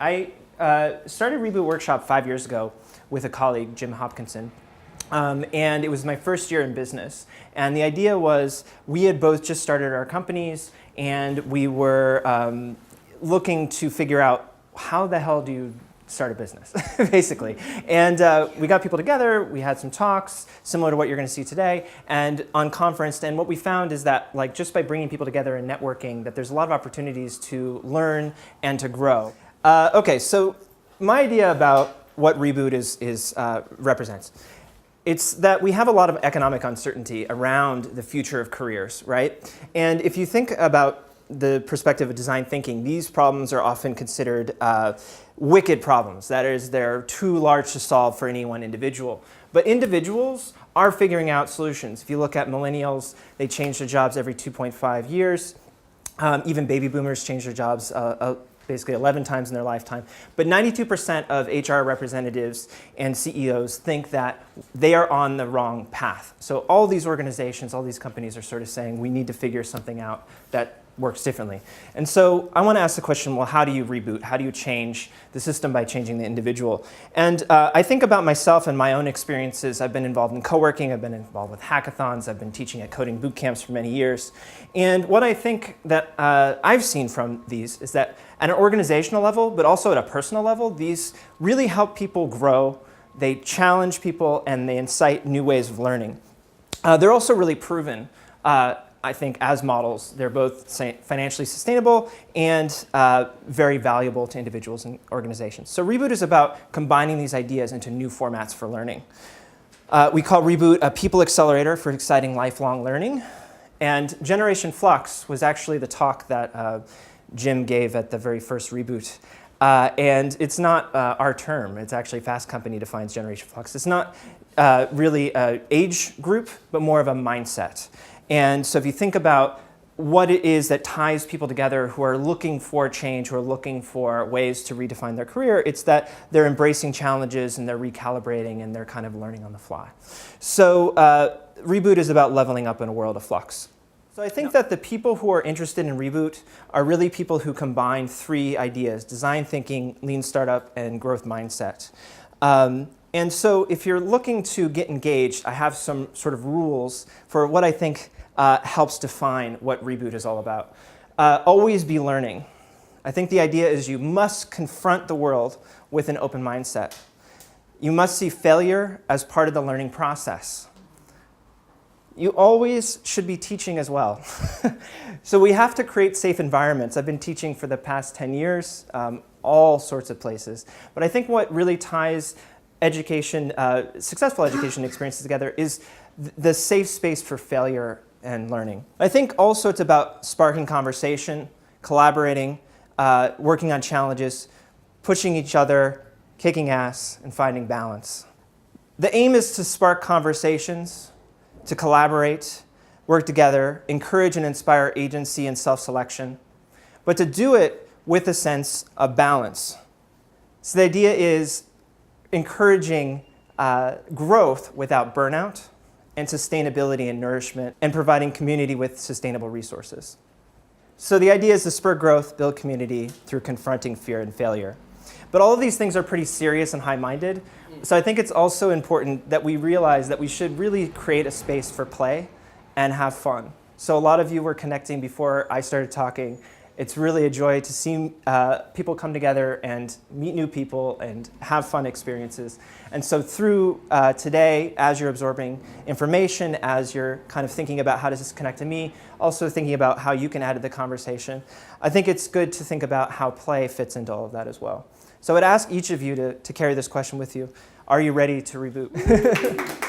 I started Reboot Workshop 5 years ago with a colleague, Jim Hopkinson. And it was my first year in business. And the idea was we had both just started our companies, and we were looking to figure out how the hell do you start a business, basically. And we got people together, we had some talks, similar to what you're going to see today, and on conference. And what we found is that just by bringing people together and networking, that there's a lot of opportunities to learn and to grow. Okay, so my idea about what Reboot represents. It's that we have a lot of economic uncertainty around the future of careers, right? And if you think about the perspective of design thinking, these problems are often considered wicked problems. That is, they're too large to solve for any one individual. But individuals are figuring out solutions. If you look at millennials, they change their jobs every 2.5 years. Even baby boomers change their jobs basically 11 times in their lifetime. But 92% of HR representatives and CEOs think that they are on the wrong path. So all these organizations, all these companies are sort of saying we need to figure something out that works differently. And so I want to ask the question, well, how do you reboot? How do you change the system by changing the individual? And I think about myself and my own experiences. I've been involved in co-working. I've been involved with hackathons. I've been teaching at coding boot camps for many years. And what I think that I've seen from these is that at an organizational level, but also at a personal level, these really help people grow. They challenge people, and they incite new ways of learning. They're also really proven. I think as models, they're both financially sustainable and very valuable to individuals and organizations. So Reboot is about combining these ideas into new formats for learning. We call Reboot a people accelerator for exciting lifelong learning. And Generation Flux was actually the talk that Jim gave at the very first Reboot. And it's not our term. It's actually Fast Company defines Generation Flux. It's not really an age group, but more of a mindset. And so if you think about what it is that ties people together who are looking for change, who are looking for ways to redefine their career, it's that they're embracing challenges and they're recalibrating and they're kind of learning on the fly. So Reboot is about leveling up in a world of flux. So I think that the people who are interested in Reboot are really people who combine three ideas: design thinking, lean startup, and growth mindset. And so if you're looking to get engaged, I have some sort of rules for what I think helps define what Reboot is all about. Always be learning. I think the idea is you must confront the world with an open mindset. You must see failure as part of the learning process. You always should be teaching as well. So we have to create safe environments. I've been teaching for the past 10 years, all sorts of places. But I think what really ties education, successful education experiences together is the safe space for failure and learning. I think also it's about sparking conversation, collaborating, working on challenges, pushing each other, kicking ass, and finding balance. The aim is to spark conversations, to collaborate, work together, encourage and inspire agency and self-selection, but to do it with a sense of balance. So the idea is encouraging growth without burnout, and sustainability and nourishment, and providing community with sustainable resources. So the idea is to spur growth, build community through confronting fear and failure. But all of these things are pretty serious and high-minded. So I think it's also important that we realize that we should really create a space for play and have fun. So a lot of you were connecting before I started talking. It's really a joy to see people come together and meet new people and have fun experiences. And so through today, as you're absorbing information, as you're kind of thinking about how does this connect to me, also thinking about how you can add to the conversation, I think it's good to think about how play fits into all of that as well. So I'd ask each of you to carry this question with you. Are you ready to reboot?